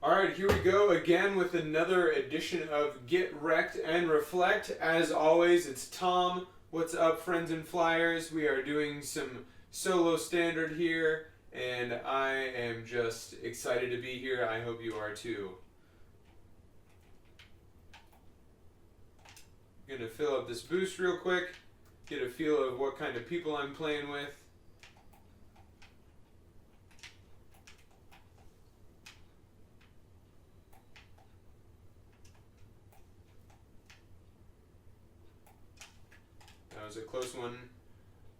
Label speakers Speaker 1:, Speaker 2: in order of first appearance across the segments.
Speaker 1: Alright, here we go again with another edition of Get Rekt N Reflekt. As always, it's Tom. What's up, friends and flyers? We are doing some solo standard here, and I am just excited to be here. I hope you are too. I'm going to fill up this boost real quick, get a feel of what kind of people I'm playing with. That was a close one.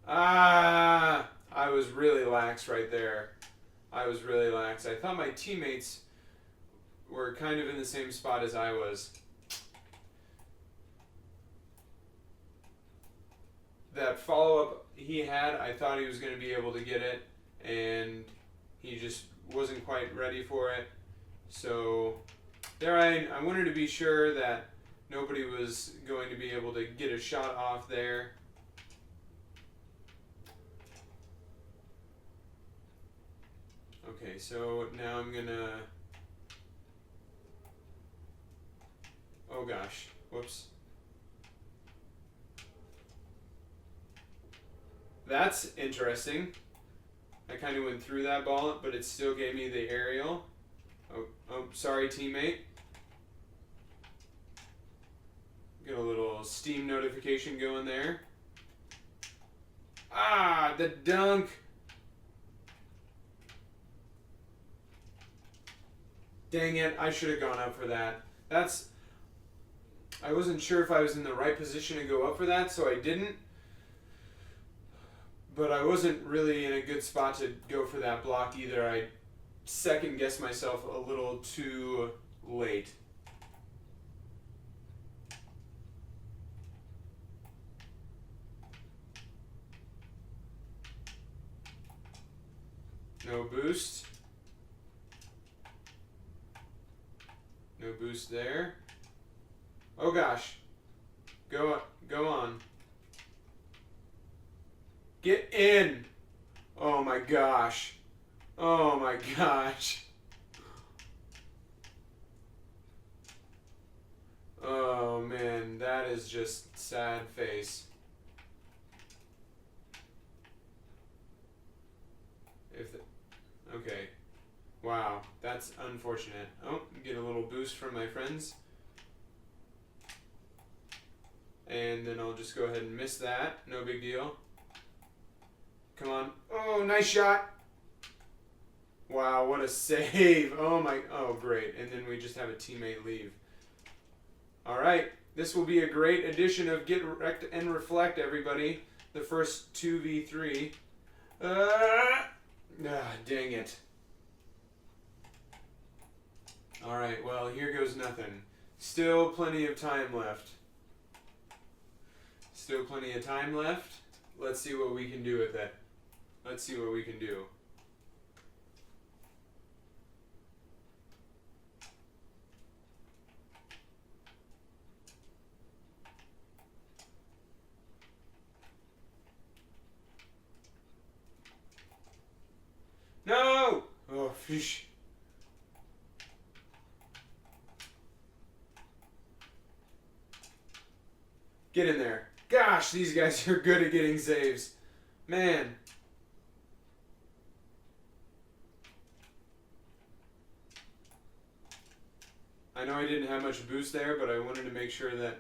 Speaker 1: I was really lax right there. I was really lax. I thought my teammates were kind of in the same spot as I was. That follow-up he had, I thought he was going to be able to get it, and he just wasn't quite ready for it. So there I wanted to be sure that nobody was going to be able to get a shot off there. Okay, so now I'm gonna... Oh gosh, whoops. That's interesting. I kind of went through that ball, but it still gave me the aerial. Oh, sorry, teammate. Get a little Steam notification going there. The dunk. Dang it, I should have gone up for that. I wasn't sure if I was in the right position to go up for that, so I didn't. But I wasn't really in a good spot to go for that block either. I second-guessed myself a little too late. No boost. No boost there. Oh gosh. Go on. Get in. Oh my gosh. Oh my gosh. Oh man, that is just sad face. Okay. Wow, that's unfortunate. Oh, get a little boost from my friends. And then I'll just go ahead and miss that. No big deal. Come on. Oh, nice shot. Wow, what a save. Oh, great. And then we just have a teammate leave. All right. This will be a great edition of Get Rekt and Reflekt, everybody. The first 2v3. Dang it. All right, well, here goes nothing. Still plenty of time left. Still plenty of time left. Let's see what we can do with it. Let's see what we can do. No! Oh, fish. Get in there. Gosh, these guys are good at getting saves. Man. I know I didn't have much boost there, but I wanted to make sure that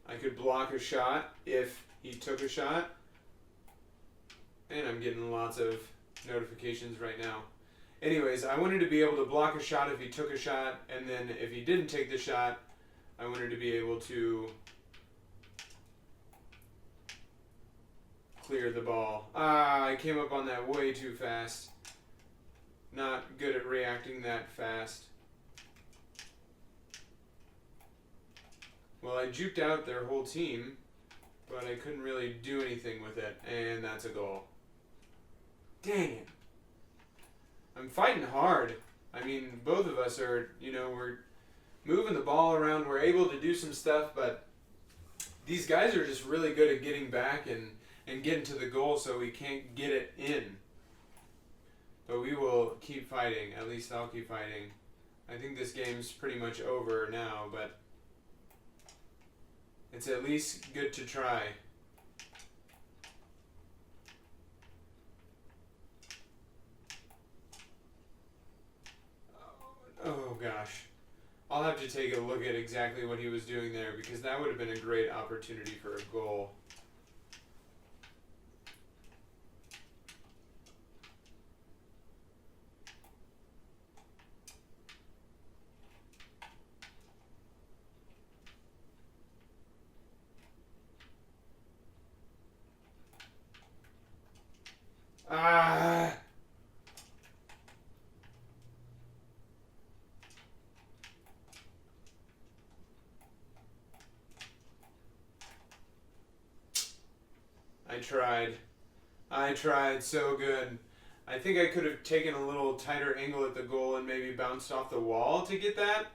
Speaker 1: I could block a shot if he took a shot. And I'm getting lots of notifications right now. Anyways, I wanted to be able to block a shot if he took a shot, and then if he didn't take the shot, I wanted to be able to clear the ball. I came up on that way too fast. Not good at reacting that fast. Well, I juked out their whole team, but I couldn't really do anything with it, and that's a goal. Dang it. I'm fighting hard. I mean, both of us are, we're moving the ball around. We're able to do some stuff, but these guys are just really good at getting back and getting to the goal, so we can't get it in. But we will keep fighting. At least I'll keep fighting. I think this game's pretty much over now, but it's at least good to try. Oh gosh. I'll have to take a look at exactly what he was doing there, because that would have been a great opportunity for a goal. Ah! I tried so good. I think I could have taken a little tighter angle at the goal and maybe bounced off the wall to get that.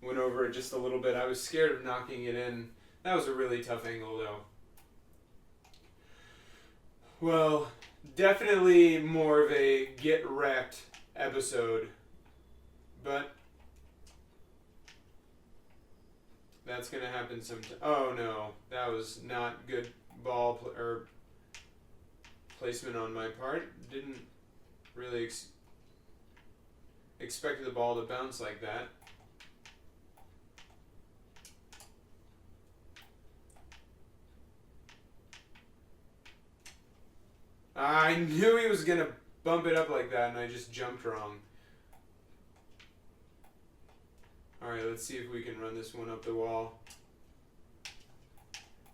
Speaker 1: Went over it just a little bit. I was scared of knocking it in. That was a really tough angle, though. Well, definitely more of a Get Rekt episode. But that's going to happen sometime. Oh, no. That was not good ball or placement on my part. Didn't really expect the ball to bounce like that. I knew he was going to bump it up like that, and I just jumped wrong. Alright, let's see if we can run this one up the wall.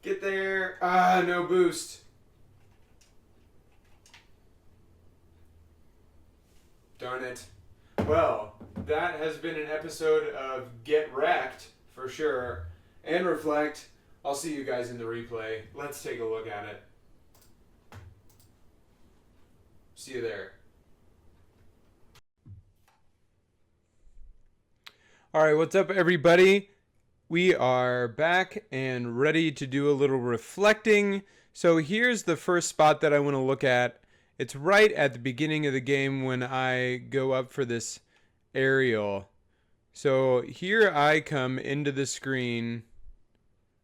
Speaker 1: Get there! Ah, no boost. Darn it. Well, that has been an episode of Get Rekt, for sure, and Reflekt. I'll see you guys in the replay. Let's take a look at it. See you there. All right, what's up, everybody? We are back and ready to do a little reflecting. So here's the first spot that I want to look at. It's right at the beginning of the game when I go up for this aerial. So here I come into the screen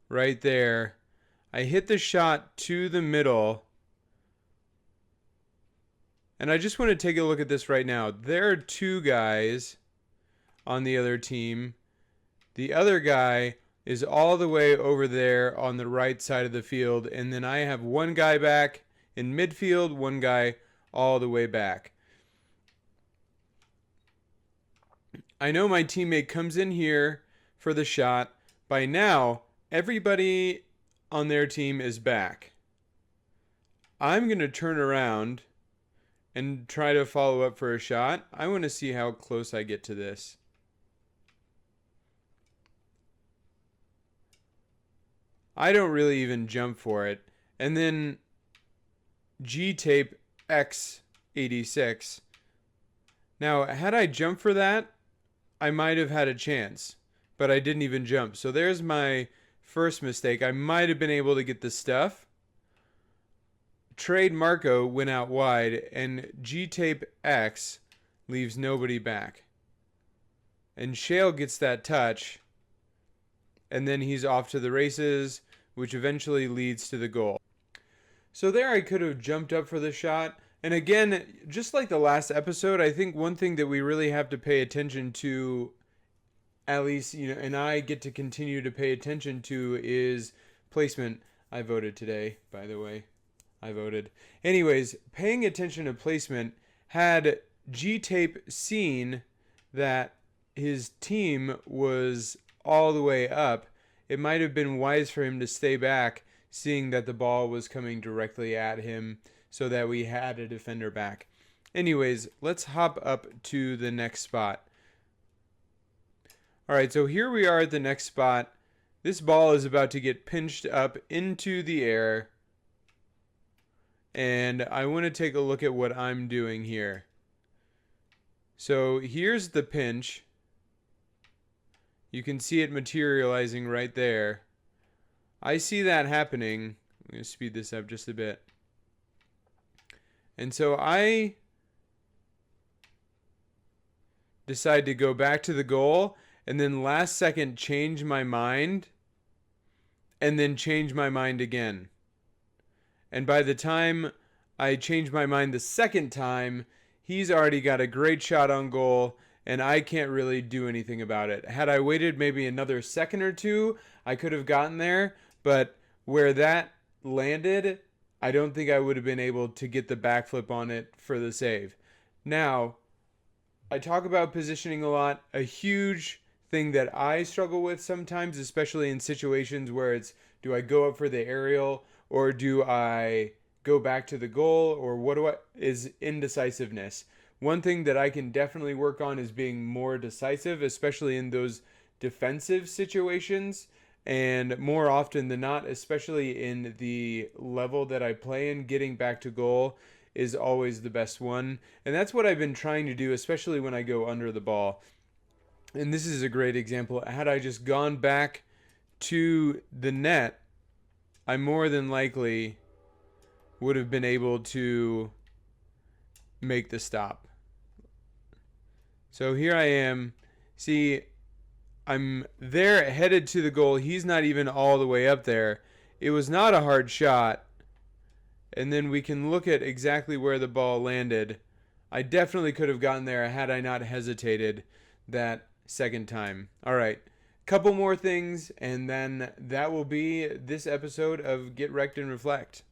Speaker 1: right there. I hit the shot to the middle. And I just want to take a look at this right now. There are two guys on the other team. The other guy is all the way over there on the right side of the field. And then I have one guy back in midfield, one guy all the way back. I know my teammate comes in here for the shot. By now, everybody on their team is back. I'm going to turn around and try to follow up for a shot. I want to see how close I get to this. I don't really even jump for it. And then G-tape X86. Now, had I jumped for that, I might have had a chance. But I didn't even jump. So there's my first mistake. I might have been able to get the stuff. Trade Marco went out wide, and G-tape X leaves nobody back. And Shale gets that touch, and then he's off to the races, which eventually leads to the goal. So there I could have jumped up for the shot. And again, just like the last episode, I think one thing that we really have to pay attention to, at least, and I get to continue to pay attention to, is placement. I voted today, by the way. I voted. Anyways, paying attention to placement, had G-tape seen that his team was all the way up, it might have been wise for him to stay back, seeing that the ball was coming directly at him, so that we had a defender back. Anyways, let's hop up to the next spot. All right, so here we are at the next spot. This ball is about to get pinched up into the air. And I want to take a look at what I'm doing here. So here's the pinch. You can see it materializing right there. I see that happening. I'm going to speed this up just a bit. And so I decide to go back to the goal and then last second change my mind and then change my mind again. And by the time I change my mind the second time, he's already got a great shot on goal and I can't really do anything about it. Had I waited maybe another second or two, I could have gotten there, but where that landed, I don't think I would have been able to get the backflip on it for the save. Now, I talk about positioning a lot. A huge thing that I struggle with sometimes, especially in situations where it's, do I go up for the aerial or do I go back to the goal, or is indecisiveness. One thing that I can definitely work on is being more decisive, especially in those defensive situations. And more often than not, especially in the level that I play in, getting back to goal is always the best one. And that's what I've been trying to do, especially when I go under the ball. And this is a great example. Had I just gone back to the net, I more than likely would have been able to make the stop. So here I am. See, I'm there headed to the goal. He's not even all the way up there. It was not a hard shot. And then we can look at exactly where the ball landed. I definitely could have gotten there had I not hesitated that second time. All right, couple more things, and then that will be this episode of Get Rekt and Reflekt.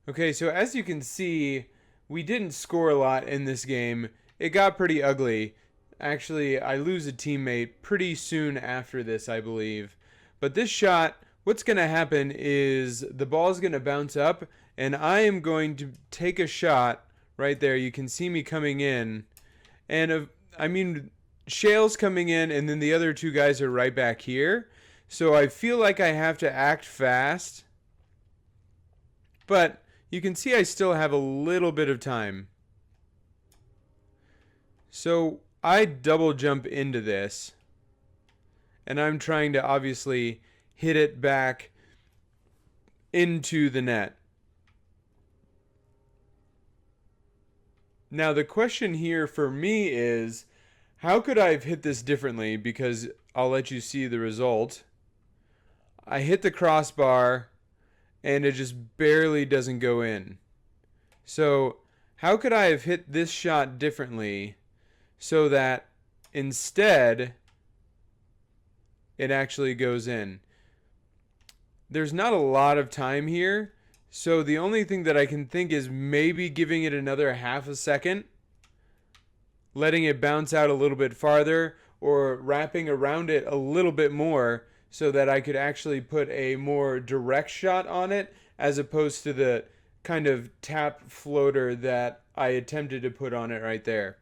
Speaker 1: Okay, so as you can see, we didn't score a lot in this game. It got pretty ugly. Actually, I lose a teammate pretty soon after this, I believe. But this shot, what's going to happen is the ball's going to bounce up, and I am going to take a shot right there. You can see me coming in. And, Shale's coming in, and then the other two guys are right back here. So I feel like I have to act fast. But you can see I still have a little bit of time. So I double jump into this, and I'm trying to obviously hit it back into the net. Now the question here for me is, how could I have hit this differently? Because I'll let you see the result. I hit the crossbar and it just barely doesn't go in. So how could I have hit this shot differently so that instead it actually goes in? There's not a lot of time here, so the only thing that I can think is maybe giving it another half a second, letting it bounce out a little bit farther, or wrapping around it a little bit more so that I could actually put a more direct shot on it as opposed to the kind of tap floater that I attempted to put on it right there.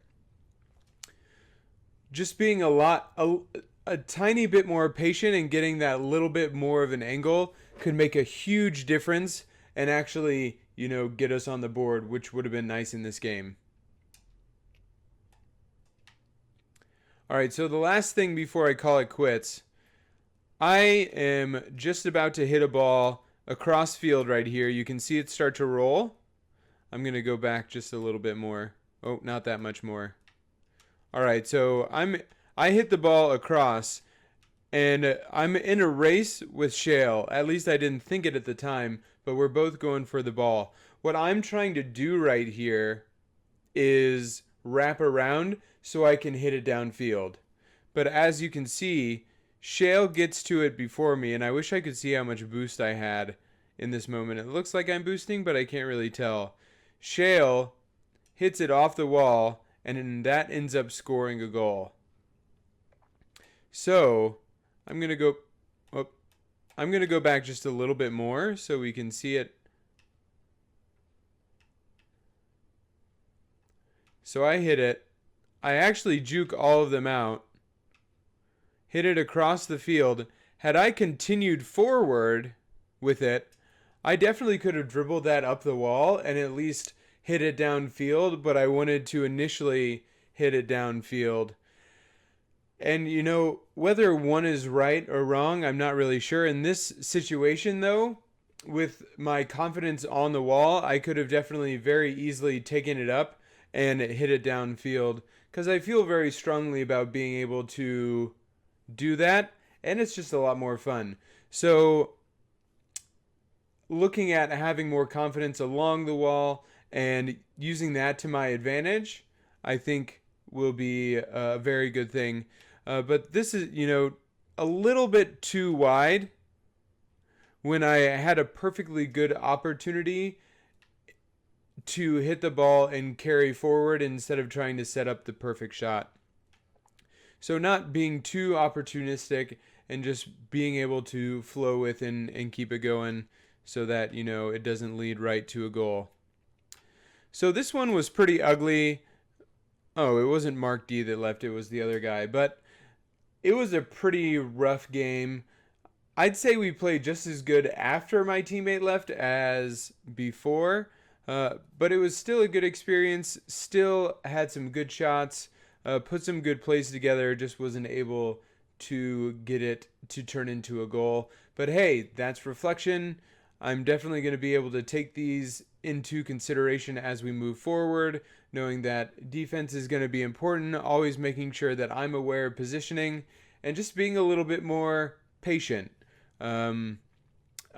Speaker 1: Just being a tiny bit more patient and getting that little bit more of an angle could make a huge difference and actually, get us on the board, which would have been nice in this game. All right, so the last thing before I call it quits, I am just about to hit a ball across field right here. You can see it start to roll. I'm going to go back just a little bit more. Oh, not that much more. All right, so I hit the ball across, and I'm in a race with Shale. At least I didn't think it at the time, but we're both going for the ball. What I'm trying to do right here is wrap around so I can hit it downfield. But as you can see, Shale gets to it before me, and I wish I could see how much boost I had in this moment. It looks like I'm boosting, but I can't really tell. Shale hits it off the wall, and that ends up scoring a goal. So I'm gonna go back just a little bit more so we can see it. So I hit it. I actually juke all of them out. Hit it across the field. Had I continued forward with it, I definitely could have dribbled that up the wall and at least hit it downfield, but I wanted to initially hit it downfield. And, whether one is right or wrong, I'm not really sure. In this situation, though, with my confidence on the wall, I could have definitely very easily taken it up and hit it downfield because I feel very strongly about being able to do that, and it's just a lot more fun. So looking at having more confidence along the wall and using that to my advantage, I think will be a very good thing. But this is, a little bit too wide when I had a perfectly good opportunity to hit the ball and carry forward instead of trying to set up the perfect shot. So not being too opportunistic and just being able to flow with and keep it going so that, it doesn't lead right to a goal. So this one was pretty ugly. Oh, it wasn't Mark D that left, it was the other guy. But it was a pretty rough game. I'd say we played just as good after my teammate left as before. But it was still a good experience. Still had some good shots. Put some good plays together. Just wasn't able to get it to turn into a goal. But hey, that's reflection. I'm definitely going to be able to take these into consideration as we move forward, knowing that defense is going to be important, always making sure that I'm aware of positioning, and just being a little bit more patient.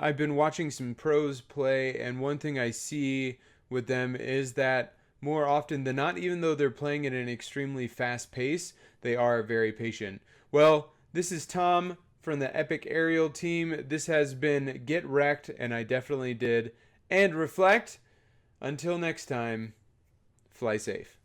Speaker 1: I've been watching some pros play, and one thing I see with them is that more often than not, even though they're playing at an extremely fast pace, they are very patient. Well, this is Tom from the Epic Aerial team. This has been Get Rekt, and I definitely did. And reflect. Until next time, fly safe.